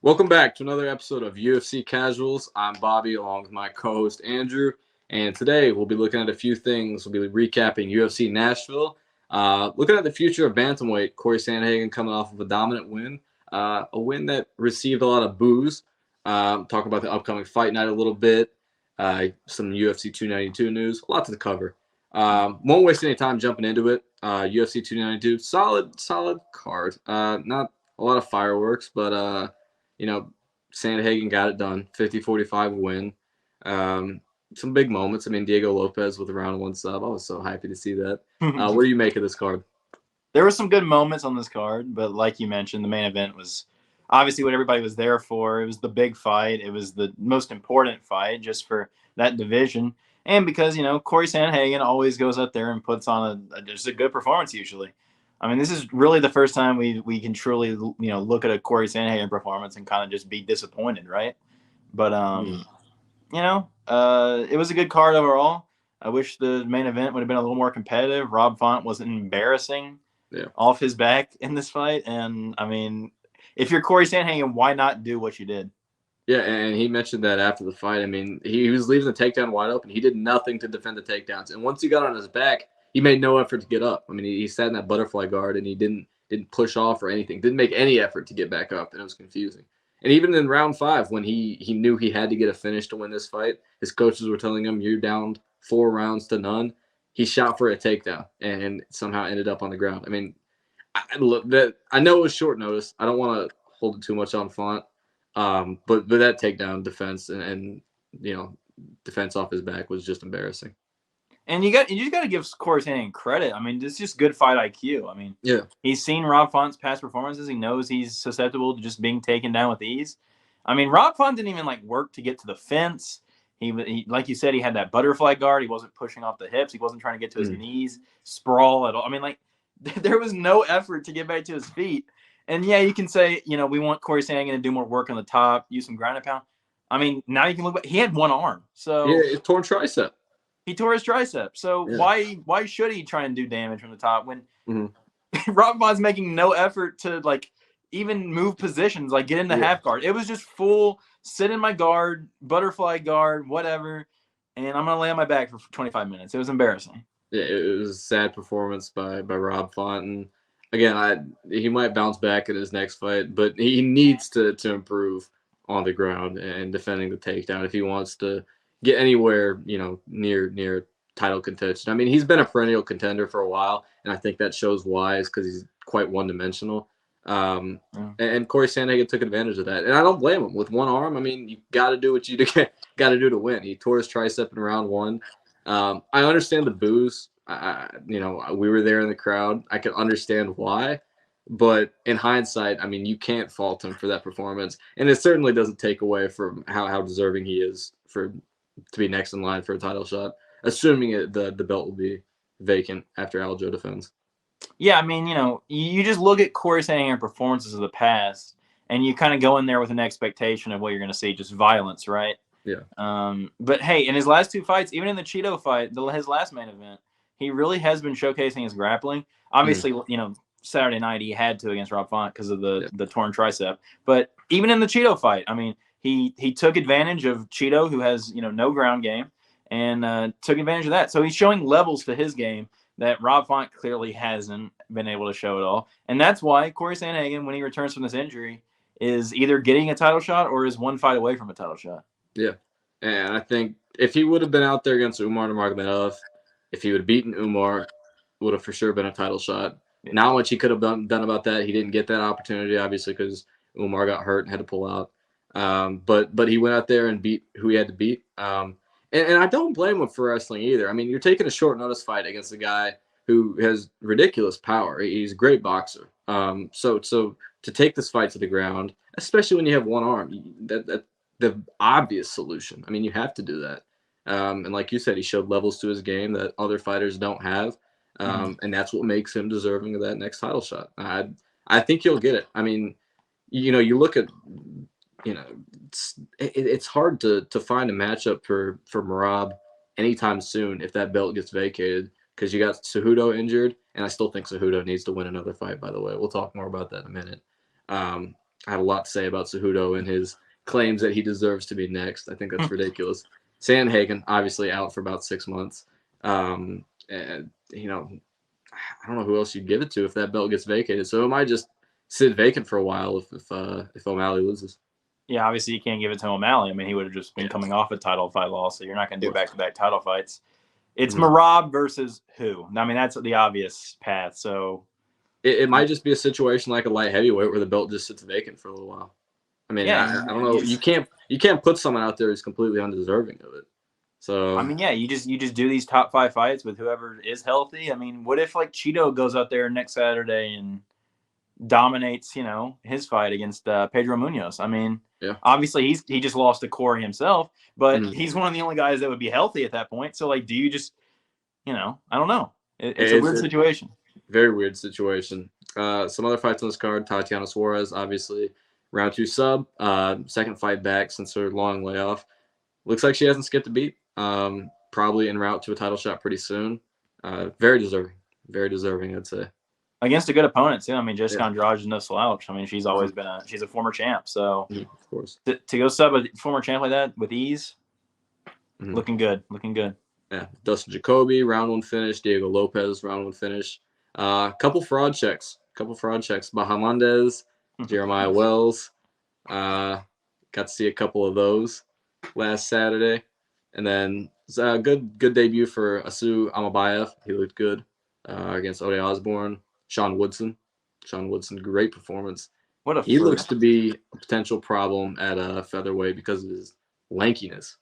Welcome back to another episode of UFC Casuals. I'm Bobby along with my co-host Andrew, and today we'll be looking at a few things. We'll be recapping UFC Nashville, looking at the future of Bantamweight, Corey Sandhagen coming off of a dominant win, a win that received a lot of boos. Talk about the upcoming fight night a little bit, some UFC 292 news, a lot to cover. Won't waste any time jumping into it. UFC 292, solid card. Not a lot of fireworks, but Sandhagen got it done. 50-45 win. Some big moments. I mean, Diego Lopez with a round one sub. I was so happy to see that. What do you make of this card? There were some good moments on this card, but like you mentioned, the main event was obviously what everybody was there for. It was the big fight. It was the most important fight just for that division. And because, Corey Sandhagen always goes up there and puts on just a good performance usually. I mean, this is really the first time we can truly, look at a Corey Sandhagen performance and kind of just be disappointed, right? But, it was a good card overall. I wish the main event would have been a little more competitive. Rob Font wasn't embarrassing off his back in this fight. And, I mean, if you're Corey Sandhagen, why not do what you did? Yeah, and he mentioned that after the fight. I mean, he was leaving the takedown wide open. He did nothing to defend the takedowns. And once he got on his back, he made no effort to get up. I mean, he sat in that butterfly guard and he didn't push off or anything. Didn't make any effort to get back up, and it was confusing. And even in round 5, when he knew he had to get a finish to win this fight, his coaches were telling him, "You're down 4 rounds to none." He shot for a takedown and somehow ended up on the ground. I mean, I know it was short notice. I don't want to hold it too much on Font, but that takedown defense and defense off his back was just embarrassing. And you just got to give Corey Sandhagen credit. I mean, it's just good fight IQ. I mean, he's seen Rob Font's past performances. He knows he's susceptible to just being taken down with ease. I mean, Rob Font didn't even work to get to the fence. He like you said, he had that butterfly guard. He wasn't pushing off the hips. He wasn't trying to get to his knees, sprawl at all. I mean, there was no effort to get back to his feet. And yeah, you can say, we want Corey Sandhagen to do more work on the top, use some ground and pound. I mean, now you can look back. He had one arm, so it's torn tricep. He tore his tricep. So why should he try and do damage from the top when Rob Font's making no effort to even move positions, get in the half guard? It was just full sit in my guard, butterfly guard, whatever, and I'm gonna lay on my back for 25 minutes. It was embarrassing. Yeah, it was a sad performance by Rob Font, and again, he might bounce back in his next fight, but he needs to improve on the ground and defending the takedown if he wants to get anywhere, near title contention. I mean, he's been a perennial contender for a while, and I think that shows why is because he's quite one-dimensional. And Corey Sandhagen took advantage of that, and I don't blame him. With one arm, I mean, you got to do what you got to do to win. He tore his tricep in round 1. I understand the boos. We were there in the crowd. I can understand why. But in hindsight, I mean, you can't fault him for that performance. And it certainly doesn't take away from how deserving he is to be next in line for a title shot, assuming the belt will be vacant after Aljo defends. Yeah, I mean, you just look at Corey Sandhagen performances of the past, and you kind of go in there with an expectation of what you're going to see, just violence, right? Yeah. But hey, in his last 2 fights, even in the Cheeto fight, his last main event, he really has been showcasing his grappling. Obviously, Saturday night he had to against Rob Font because of the torn tricep. But even in the Cheeto fight, I mean, he took advantage of Cheeto, who has no ground game, and took advantage of that. So he's showing levels to his game that Rob Font clearly hasn't been able to show at all. And that's why Corey Sandhagen, when he returns from this injury, is either getting a title shot or is one fight away from a title shot. Yeah, and I think if he would have been out there against Umar Nurmagomedov, if he would have beaten Umar, it would have for sure been a title shot. Not much he could have done about that. He didn't get that opportunity, obviously, because Umar got hurt and had to pull out. But he went out there and beat who he had to beat. And I don't blame him for wrestling either. I mean, you're taking a short notice fight against a guy who has ridiculous power. He's a great boxer. So to take this fight to the ground, especially when you have one arm, that the obvious solution. I mean, you have to do that. And like you said, he showed levels to his game that other fighters don't have. And that's what makes him deserving of that next title shot. I think he'll get it. I mean, you look at, it's hard to find a matchup for Merab anytime soon if that belt gets vacated because you got Cejudo injured, and I still think Cejudo needs to win another fight, by the way. We'll talk more about that in a minute. I have a lot to say about Cejudo and his claims that he deserves to be next. I think that's ridiculous. Sandhagen, obviously out for about 6 months. And, I don't know who else you'd give it to if that belt gets vacated. So it might just sit vacant for a while if O'Malley loses. Yeah, obviously you can't give it to O'Malley. I mean, he would have just been coming off a title fight loss, so you're not going to do back-to-back title fights. It's Merab versus who? I mean, that's the obvious path. So it might just be a situation like a light heavyweight where the belt just sits vacant for a little while. I mean, I don't know. You can't put someone out there who's completely undeserving of it. So I mean, yeah, you just do these top 5 fights with whoever is healthy. I mean, what if like Cheeto goes out there next Saturday and dominates, his fight against Pedro Munoz? I mean, obviously he just lost to Corey himself, but he's one of the only guys that would be healthy at that point. So like, do you just, I don't know. It's a weird situation. Very weird situation. Some other fights on this card: Tatiana Suarez, obviously round 2 sub, second fight back since her long layoff. Looks like she hasn't skipped a beat. Probably en route to a title shot pretty soon. Very deserving, I'd say. Against a good opponent too. I mean, Jessica Andrade is no slouch. I mean, she's always been she's a former champ. So of course, to go sub a former champ like that with ease, looking good. Yeah, Dustin Jacoby, round 1 finish. Diego Lopez, round 1 finish. Couple fraud checks. Bahamondes, Jeremiah Wells. Got to see a couple of those last Saturday. And then good debut for Asu Amabayev. He looked good against Ode Osborne. Sean Woodson, great performance. He looks to be a potential problem at featherweight because of his lankiness.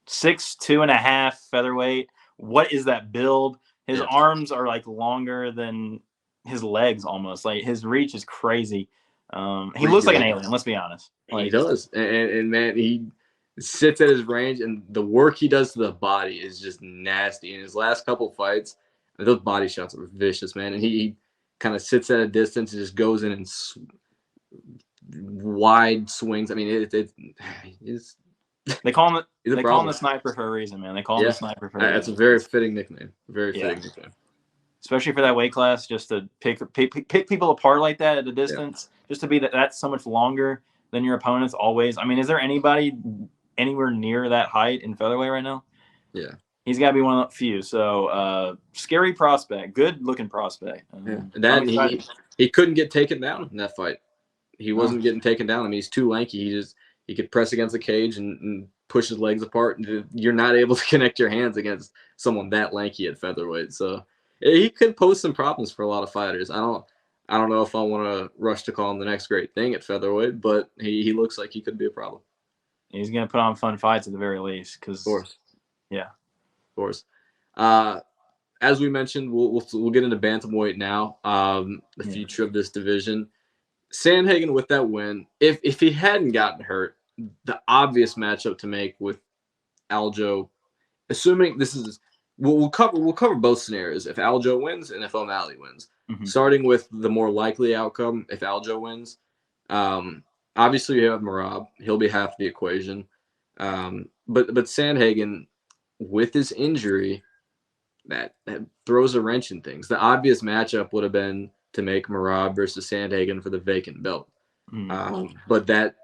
6'2.5" featherweight. What is that build? His arms are like longer than his legs almost. Like his reach is crazy. He looks like an alien, let's be honest. Like, he does. And man, he sits at his range, and the work he does to the body is just nasty. In his last couple fights, those body shots are vicious, man. And he kind of sits at a distance and just goes in and wide swings. I mean, it's they call him the sniper for a reason, man. They call him the sniper for a reason. That's a very fitting nickname. Fitting nickname. Especially for that weight class, just to pick people apart like that at a distance, just to be that's so much longer than your opponents always. I mean, is there anybody anywhere near that height in featherweight right now? Yeah. He's got to be one of the few. So, scary prospect, good looking prospect. He couldn't get taken down in that fight. He wasn't getting taken down. I mean, he's too lanky. He could press against the cage and push his legs apart. You're not able to connect your hands against someone that lanky at featherweight. So he could pose some problems for a lot of fighters. I don't know if I want to rush to call him the next great thing at featherweight, but he looks like he could be a problem. He's gonna put on fun fights at the very least. Of course. Yeah. Of course. As we mentioned, we'll get into bantamweight now. The future of this division. Sandhagen with that win. If he hadn't gotten hurt, the obvious matchup to make with Aljo, assuming this is, we'll cover both scenarios. If Aljo wins and if O'Malley wins, starting with the more likely outcome. If Aljo wins, obviously you have Merab. He'll be half the equation. But Sandhagen, with his injury, that throws a wrench in things. The obvious matchup would have been to make Merab versus Sandhagen for the vacant belt. But that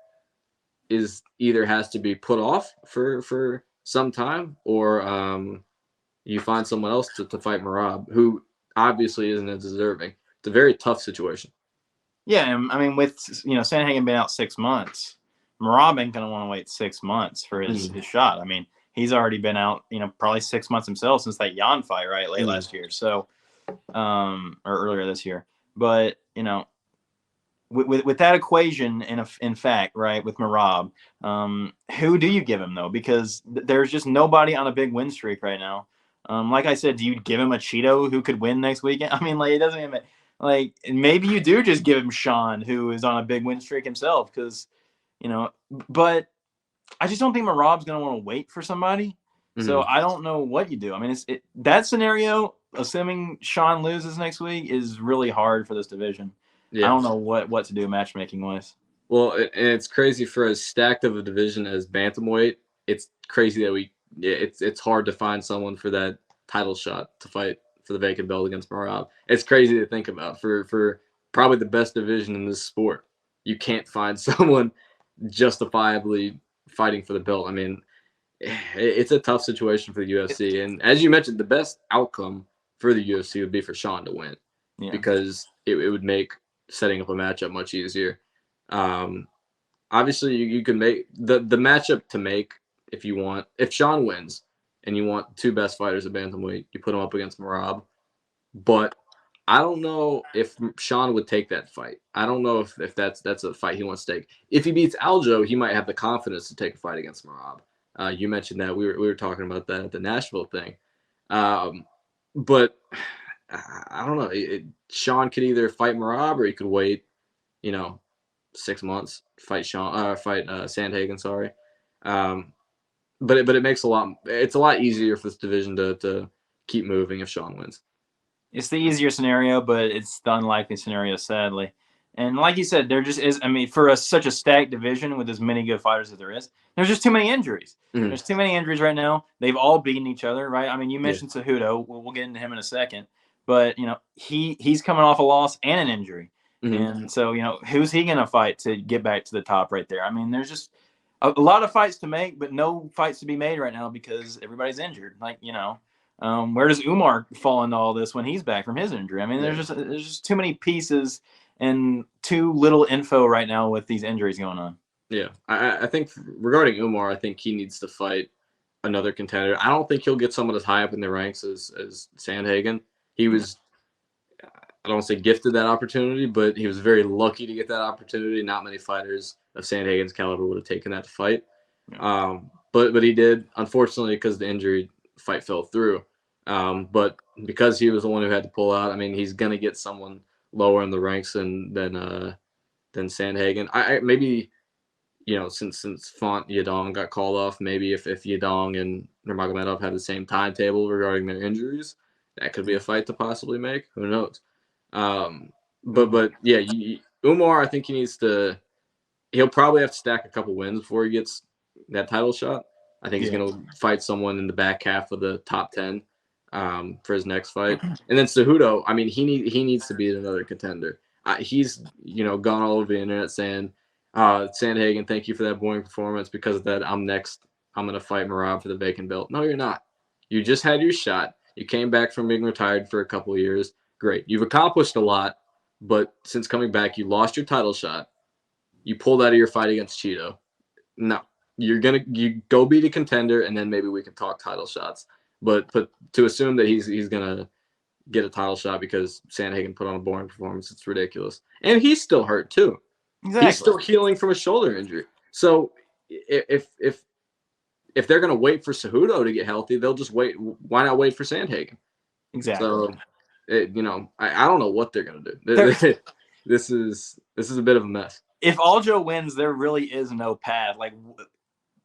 is either has to be put off for some time, or you find someone else to fight Merab, who obviously isn't as deserving. It's a very tough situation. Yeah, I mean, with Sandhagen being out 6 months, Merab ain't gonna want to wait 6 months for his shot. I mean, he's already been out, probably 6 months himself since that Jan fight, right, late last year. So, or earlier this year. But with that equation, in fact, right, with Merab, who do you give him though? Because there's just nobody on a big win streak right now. Like I said, do you give him a Cheeto who could win next weekend? I mean, like it doesn't even maybe you do just give him Sean, who is on a big win streak himself, because but I just don't think Merab's going to want to wait for somebody. So I don't know what you do. I mean, that scenario, assuming Sean loses next week, is really hard for this division. Yeah. I don't know what to do matchmaking wise. Well, and it's crazy for as stacked of a division as bantamweight. It's crazy that it's hard to find someone for that title shot to fight for the vacant belt against Merab. It's crazy to think about for probably the best division in this sport. you can't find someone justifiably fighting for the belt. I mean, it's a tough situation for the UFC. And as you mentioned, the best outcome for the UFC would be for Sean to win because it would make setting up a matchup much easier. Obviously, you can make the matchup to make if you want. If Sean wins and you want two best fighters at bantamweight, you put them up against Merab. But I don't know if Sean would take that fight. I don't know if that's a fight he wants to take. If he beats Aljo, he might have the confidence to take a fight against Merab. You mentioned that we were talking about that at the Nashville thing, but I don't know. Sean could either fight Merab or he could wait, 6 months, fight Sandhagen. Sorry, but it makes it's a lot easier for this division to keep moving if Sean wins. It's the easier scenario, but it's the unlikely scenario, sadly. And like you said, there just is. I mean, for such a stacked division with as many good fighters as there is, there's just too many injuries. Mm-hmm. There's too many injuries right now. They've all beaten each other, right? I mean, you mentioned Cejudo. We'll get into him in a second, but he's coming off a loss and an injury, and so who's he going to fight to get back to the top right there? I mean, there's just a lot of fights to make, but no fights to be made right now because everybody's injured. Like where does Umar fall into all this when he's back from his injury? I mean, there's just too many pieces and too little info right now with these injuries going on. Yeah, I think regarding Umar, I think he needs to fight another contender. I don't think he'll get someone as high up in the ranks as Sandhagen. He was, I don't want to say gifted that opportunity, but he was very lucky to get that opportunity. Not many fighters of Sandhagen's caliber would have taken that fight. But he did, unfortunately, because the injury fight fell through. But because he was the one who had to pull out, I mean, he's gonna get someone lower in the ranks than Sandhagen. I maybe since Font Yadong got called off, maybe if Yadong and Nurmagomedov had the same timetable regarding their injuries, that could be a fight to possibly make. Who knows? But yeah, Umar, I think he'll probably have to stack a couple wins before he gets that title shot. I think he's going to fight someone in the back half of the top 10 for his next fight. And then Cejudo, I mean, he needs to beat another contender. He's gone all over the internet saying, Sandhagen, thank you for that boring performance. Because of that, I'm next. I'm going to fight Merab for the vacant belt. No, you're not. You just had your shot. You came back from being retired for a couple of years. Great. You've accomplished a lot, but since coming back, you lost your title shot. You pulled out of your fight against Cheeto. No. You go beat a contender, and then maybe we can talk title shots. But to assume that he's gonna get a title shot because Sandhagen put on a boring performance, it's ridiculous. And he's still hurt too. Exactly. He's still healing from a shoulder injury. So if they're gonna wait for Cejudo to get healthy, they'll just wait. Why not wait for Sandhagen? Exactly. So I don't know what they're gonna do. This is a bit of a mess. If Aljo wins, there really is no path.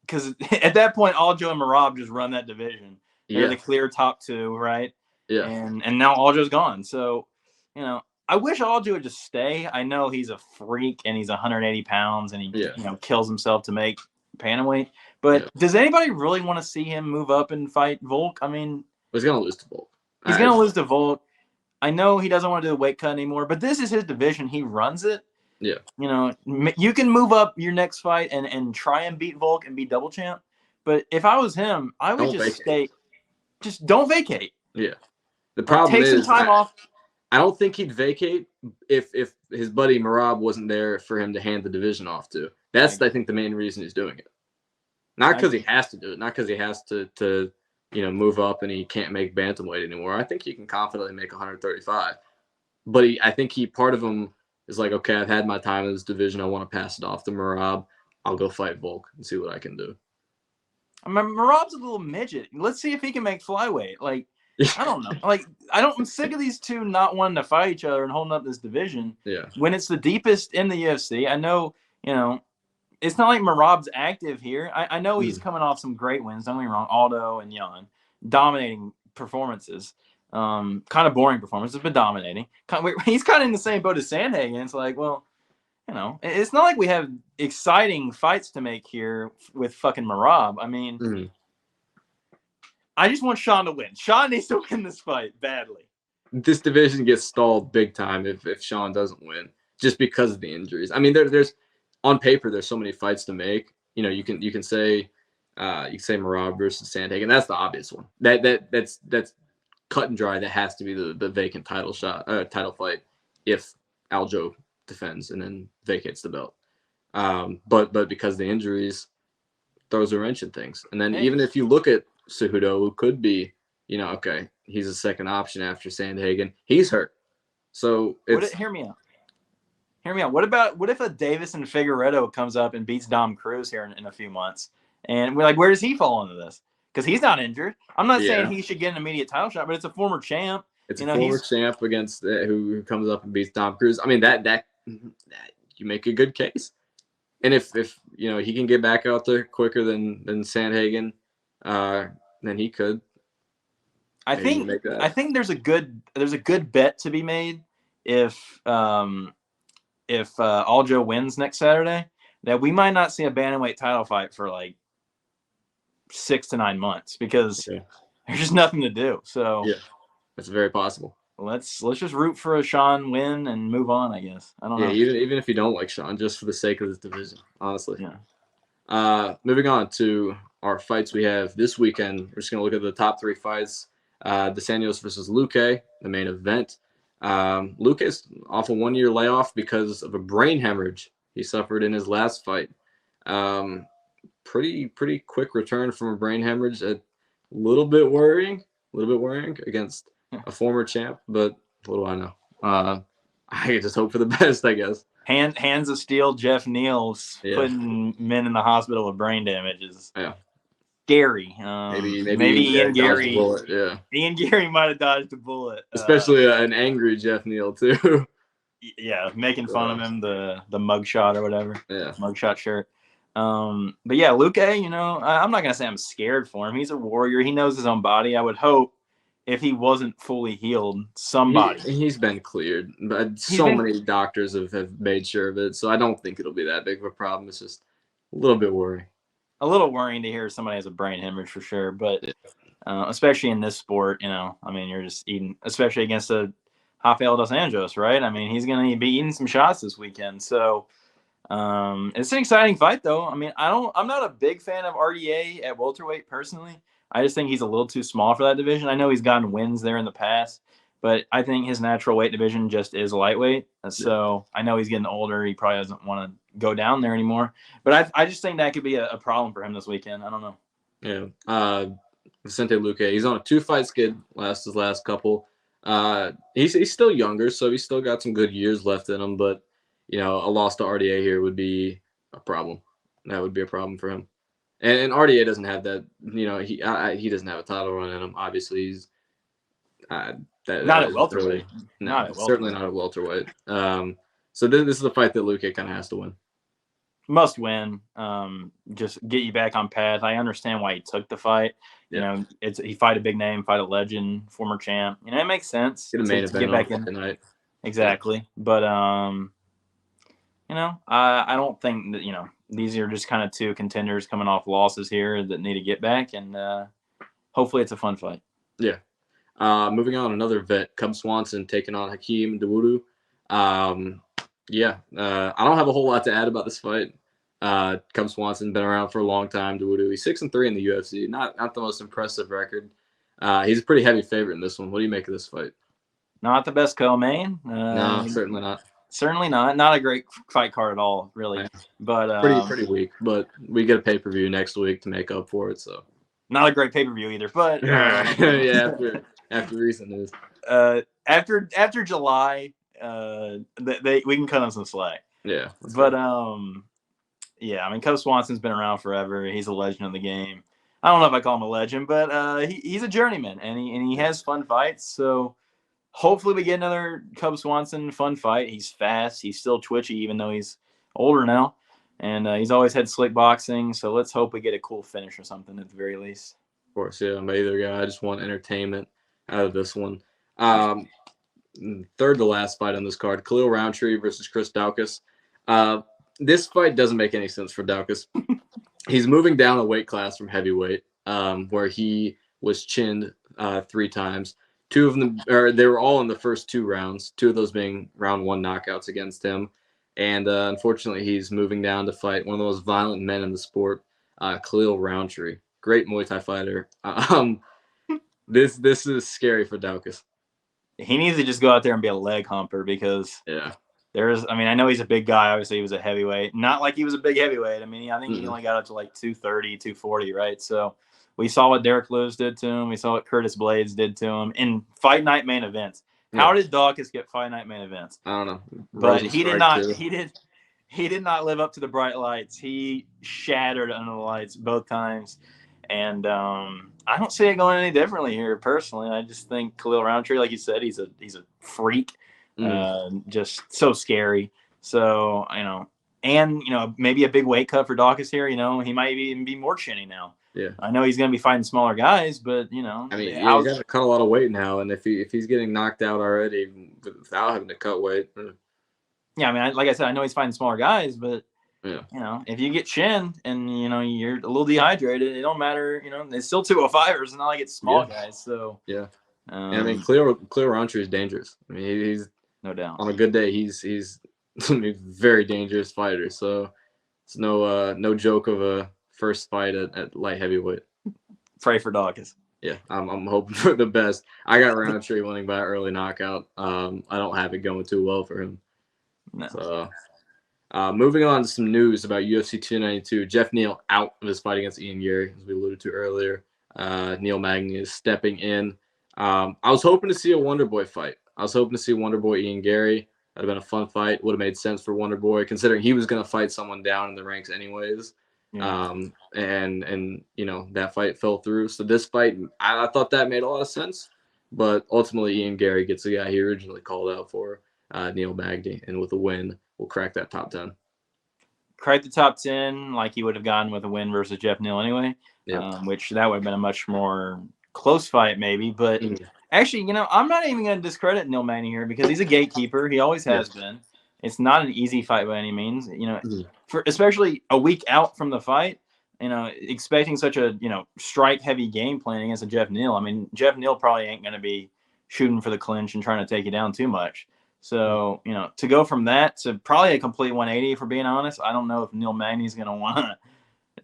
Because at that point, Aljo and Merab just run that division. They're the clear top two, right? Yeah. And now Aljo's gone. So, I wish Aljo would just stay. I know he's a freak and he's 180 pounds and he kills himself to make Bantamweight. But does anybody really want to see him move up and fight Volk? I mean, he's gonna lose to Volk. He's gonna lose to Volk. I know he doesn't want to do the weight cut anymore, but this is his division. He runs it. Yeah. You can move up your next fight and try and beat Volk and be double champ. But if I was him, I would stay. Just don't vacate. Yeah. The problem is, take some time off. I don't think he'd vacate if his buddy Merab wasn't there for him to hand the division off to. That's, I think, the main reason he's doing it. Not because he has to do it. Not because he has to move up and he can't make bantamweight anymore. I think he can confidently make 135. But I think part of him is like, okay, I've had my time in this division. I want to pass it off to Merab. I'll go fight Volk and see what I can do. I mean, Merab's a little midget. Let's see if he can make flyweight. I don't know. I'm sick of these two not wanting to fight each other and holding up this division. Yeah. When it's the deepest in the UFC, I know, it's not like Merab's active here. I know he's coming off some great wins. Don't get me wrong. Aldo and Jan, dominating performances. Kind of boring performances, but dominating. He's kind of in the same boat as Sandhagen. It's like, well, it's not like we have exciting fights to make here with fucking Merab. I mean, I just want Sean to win. Sean needs to win this fight badly. This division gets stalled big time if Sean doesn't win. just because of the injuries. I mean, there's on paper there's so many fights to make. You know, you can say Merab versus Sandhagen. That's the obvious one. That's cut and dry. That has to be the vacant title fight if Aljo defends and then vacates the belt. But because of the injuries, throws a wrench in things. And then even if you look at Cejudo, who could be, okay, he's a second option after Sandhagen, he's hurt. So hear me out. Hear me out. What if a Davison Figueiredo comes up and beats Dom Cruz here in a few months? And we're like, where does he fall into this? Because he's not injured. I'm not saying he should get an immediate title shot, but it's a former champ. It's a former champ against who comes up and beats Dom Cruz. I mean, that you make a good case. And if he can get back out there quicker than Sandhagen, then he could. I think there's a good bet to be made if Aljo wins next Saturday, that we might not see a bantamweight title fight for like 6 to 9 months because there's just nothing to do. So yeah, that's very possible. Let's just root for a Sean win and move on, I guess. I don't know. Even if you don't like Sean, just for the sake of this division, honestly. Yeah. Moving on to our fights we have this weekend. We're just going to look at the top 3 fights. Dos Anjos versus Luque, the main event. Luque's off a 1-year layoff because of a brain hemorrhage he suffered in his last fight. Pretty quick return from a brain hemorrhage. A little bit worrying against a former champ, but what do I know? I just hope for the best, I guess. Hands of steel, Jeff Neal's putting men in the hospital with brain damage is scary. Maybe Ian Gary. Ian Gary might have dodged a bullet, especially an angry Jeff Neal too. Making fun of him, the mugshot or whatever. Mugshot shirt. But Luque, I'm not gonna say I'm scared for him. He's a warrior. He knows his own body. I would hope if he wasn't fully healed, somebody. He's been cleared, but many doctors have made sure of it. So I don't think it'll be that big of a problem. It's just a little bit worrying. A little worrying to hear somebody has a brain hemorrhage for sure, but especially in this sport, I mean, you're just eating, especially against a Rafael Dos Anjos, right? I mean, he's going to be eating some shots this weekend. So it's an exciting fight, though. I mean, I'm not a big fan of RDA at welterweight personally. I just think he's a little too small for that division. I know he's gotten wins there in the past, but I think his natural weight division just is lightweight. So I know he's getting older. He probably doesn't want to go down there anymore. But I just think that could be a problem for him this weekend. I don't know. Yeah. Vicente Luque, he's on a 2-fight skid his last couple. He's still younger, so he's still got some good years left in him. But, a loss to RDA here would be a problem. That would be a problem for him. And RDA doesn't have that, he doesn't have a title run in him. Obviously, he's not at welterweight. Certainly not at welterweight. So this is the fight that Luque kind of has to win. Must win. Just get you back on path. I understand why he took the fight. He fight a big name, fight a legend, former champ. It makes sense. Get a main event get back in tonight. Exactly, but I don't think that these are just kind of 2 contenders coming off losses here that need to get back, and hopefully it's a fun fight. Yeah. Moving on, another vet, Cub Swanson taking on Hakeem Dawodu. I don't have a whole lot to add about this fight. Cub Swanson been around for a long time. Dawodu, he's 6-3 in the UFC. Not the most impressive record. He's a pretty heavy favorite in this one. What do you make of this fight? Not the best co-main. No, certainly not. Certainly not. Not a great fight card at all, really. But pretty weak. But we get a pay-per-view next week to make up for it. So not a great pay-per-view either. But after recent news. After July, we can cut on some slack. Yeah. But I mean, Cub Swanson's been around forever. He's a legend of the game. I don't know if I call him a legend, but he's a journeyman, and he has fun fights. So hopefully we get another Cub Swanson fun fight. He's fast. He's still twitchy, even though he's older now. And he's always had slick boxing. So let's hope we get a cool finish or something at the very least. Of course, yeah. I'm either guy. I just want entertainment out of this one. Third to last fight on this card, Khalil Roundtree versus Chris Daukaus. This fight doesn't make any sense for Daukaus. He's moving down a weight class from heavyweight, where he was chinned 3 times. Two of them, or they were all in the first 2 rounds. 2 of those being round 1 knockouts against him, and unfortunately, he's moving down to fight one of the most violent men in the sport, Khalil Roundtree, great Muay Thai fighter. This is scary for Daukus. He needs to just go out there and be a leg humper because Yeah. I know he's a big guy. Obviously, he was a heavyweight. Not like he was a big heavyweight. I mean, I think he only got up to like 230, 240, right? So we saw what Derek Lewis did to him. We saw what Curtis Blades did to him in fight night main events. How did Daukus get fight night main events? I don't know. But he did not. He did not live up to the bright lights. He shattered under the lights both times. And I don't see it going any differently here, personally. I just think Khalil Roundtree, like you said, he's a freak, just so scary. So and maybe a big weight cut for Daukus here. He might even be more chinny now. Yeah, I know he's going to be fighting smaller guys, but I mean, you got to cut a lot of weight now, and if he's getting knocked out already without having to cut weight. Yeah, I mean, like I said, I know he's fighting smaller guys, but yeah. If you get chinned and you're a little dehydrated, it don't matter. It's still 205ers. It's not like it's small guys. So yeah. I mean, Khalil Roundtree is dangerous. I mean, he's no doubt on a good day. He's a very dangerous fighter. So it's no joke of a first fight at light heavyweight. Pray for Daukus. Yeah, I'm hoping for the best. I got Roundtree winning by early knockout. I don't have it going too well for him. No. So. Moving on to some news about UFC 292. Jeff Neal out of his fight against Ian Gary, as we alluded to earlier. Neil Magny is stepping in. I was hoping to see a Wonderboy fight. I was hoping to see Wonderboy Ian Gary. That'd have been a fun fight. Would have made sense for Wonderboy, considering he was going to fight someone down in the ranks anyways. Yeah. And that fight fell through. So this fight, I thought that made a lot of sense. But ultimately, Ian Gary gets the guy he originally called out for, Neil Magny, and with a win, we'll crack that top 10. Crack the top 10 like he would have gotten with a win versus Jeff Neal anyway, which that would have been a much more close fight maybe. But actually, I'm not even going to discredit Neil Magny here because he's a gatekeeper. He always has been. It's not an easy fight by any means. For especially a week out from the fight, expecting such a strike-heavy game plan against a Jeff Neal. I mean, Jeff Neal probably ain't going to be shooting for the clinch and trying to take you down too much. So, to go from that to probably a complete 180, for being honest, I don't know if Neil Magny's going to want to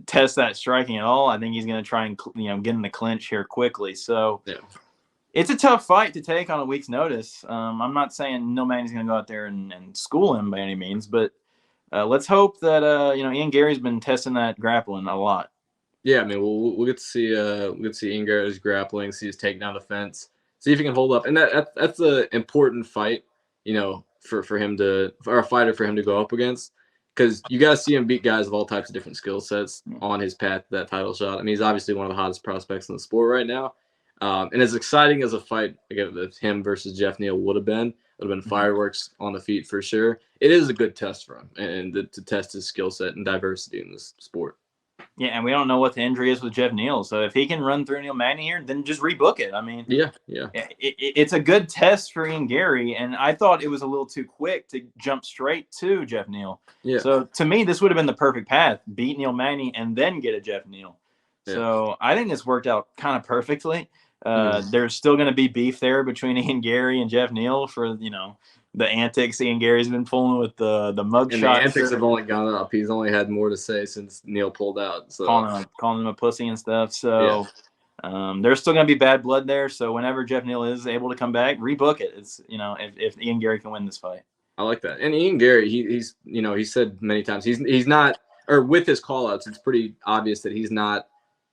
test that striking at all. I think he's going to try and, get in the clinch here quickly. So it's a tough fight to take on a week's notice. I'm not saying Neil Magny's going to go out there and school him by any means, but let's hope that, Ian Gary's been testing that grappling a lot. Yeah, I mean, we'll get to see Ian Gary's grappling, see his takedown defense, see if he can hold up. And that's an important fight. For a fighter for him to go up against, because you got to see him beat guys of all types of different skill sets on his path to that title shot. I mean, he's obviously one of the hottest prospects in the sport right now. And as exciting as a fight against him versus Jeff Neal would have been fireworks on the feet for sure. It is a good test for him and to test his skill set and diversity in this sport. Yeah, and we don't know what the injury is with Jeff Neal. So if he can run through Neil Magny here, then just rebook it. I mean, it's a good test for Ian Gary, and I thought it was a little too quick to jump straight to Jeff Neal. Yeah. So to me, this would have been the perfect path: beat Neil Magny and then get a Jeff Neal. Yeah. So I think this worked out kind of perfectly. There's still going to be beef there between Ian Gary and Jeff Neal for the antics Ian Gary's been pulling with the mugshot. And the antics have only gone up. He's only had more to say since Neal pulled out. So calling him a pussy and stuff. So there's still going to be bad blood there. So whenever Jeff Neal is able to come back, rebook it. It's if Ian Gary can win this fight. I like that. And Ian Gary, he's he said many times he's not, or with his call-outs, it's pretty obvious that he's not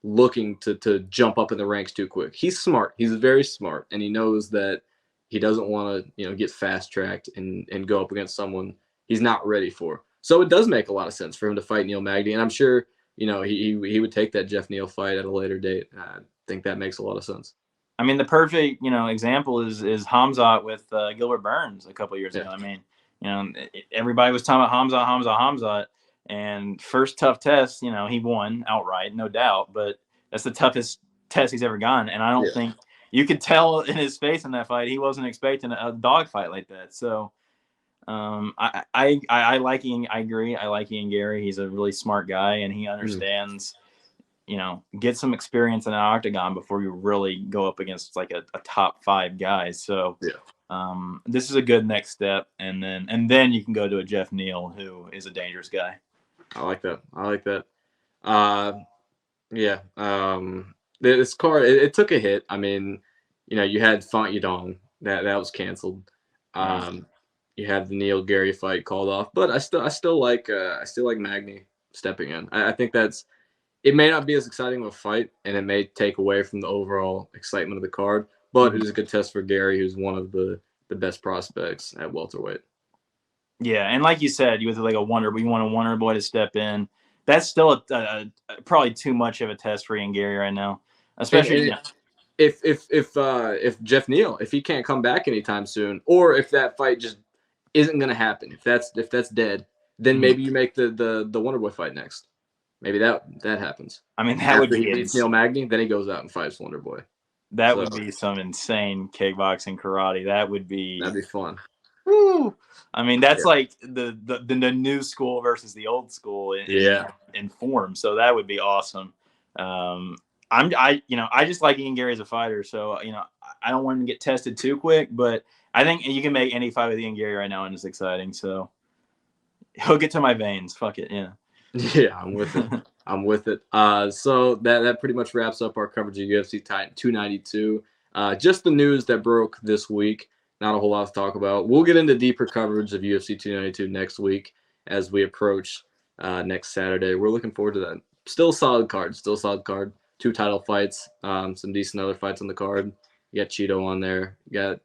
looking to jump up in the ranks too quick. He's smart. He's very smart, and he knows that he doesn't want to, get fast-tracked and go up against someone he's not ready for. So it does make a lot of sense for him to fight Neil Magny, and I'm sure, he would take that Jeff Neal fight at a later date. I think that makes a lot of sense. I mean, the perfect, example is Hamzat with Gilbert Burns a couple of years ago. I mean, everybody was talking about Hamzat, and first tough test, he won outright, no doubt, but that's the toughest test he's ever gotten, and I don't think – you could tell in his face in that fight he wasn't expecting a dog fight like that. So I like Ian. I agree. I like Ian Gary. He's a really smart guy, and he understands get some experience in an octagon before you really go up against like a top 5 guy. So this is a good next step, and then you can go to a Jeff Neal, who is a dangerous guy. I like that. Yeah. This card, it took a hit. I mean, you had Font Yadong that was canceled. You had the Neil Gary fight called off, but I still like Magny stepping in. I think it may not be as exciting of a fight, and it may take away from the overall excitement of the card, but it is a good test for Gary, who's one of the best prospects at welterweight. Yeah, and like you said, you want a Wonder Boy to step in. That's still probably too much of a test for Ian Gary right now, especially. If Jeff Neal, if he can't come back anytime soon, or if that fight just isn't going to happen, if that's dead, then maybe you make the Wonder Boy fight next. Maybe that happens. I mean, that would be he beats Neil Magny, then he goes out and fights Wonder Boy. That would be some insane kickboxing karate. That'd be fun. Woo! I mean, that's like the new school versus the old school in form. So that would be awesome. I just like Ian Gary as a fighter, so I don't want him to get tested too quick, but I think you can make any fight with Ian Gary right now, and it's exciting. So he'll get to my veins. Fuck it, yeah. Yeah, I'm with it. I'm with it. So that pretty much wraps up our coverage of UFC 292. Just the news that broke this week. Not a whole lot to talk about. We'll get into deeper coverage of UFC 292 next week as we approach next Saturday. We're looking forward to that. Still a solid card. 2 title fights. Some decent other fights on the card. You got Cheeto on there. You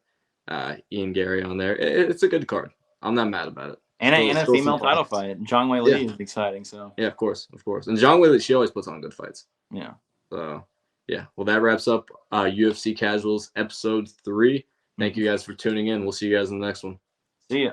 got Ian Gary on there. It's a good card. I'm not mad about it. And a female title fight. Zhang Wei Li is exciting. So yeah, of course. And Zhang Wei Li, she always puts on good fights. Yeah. So yeah. Well, that wraps up UFC Casuals episode 3. Thank you guys for tuning in. We'll see you guys in the next one. See ya.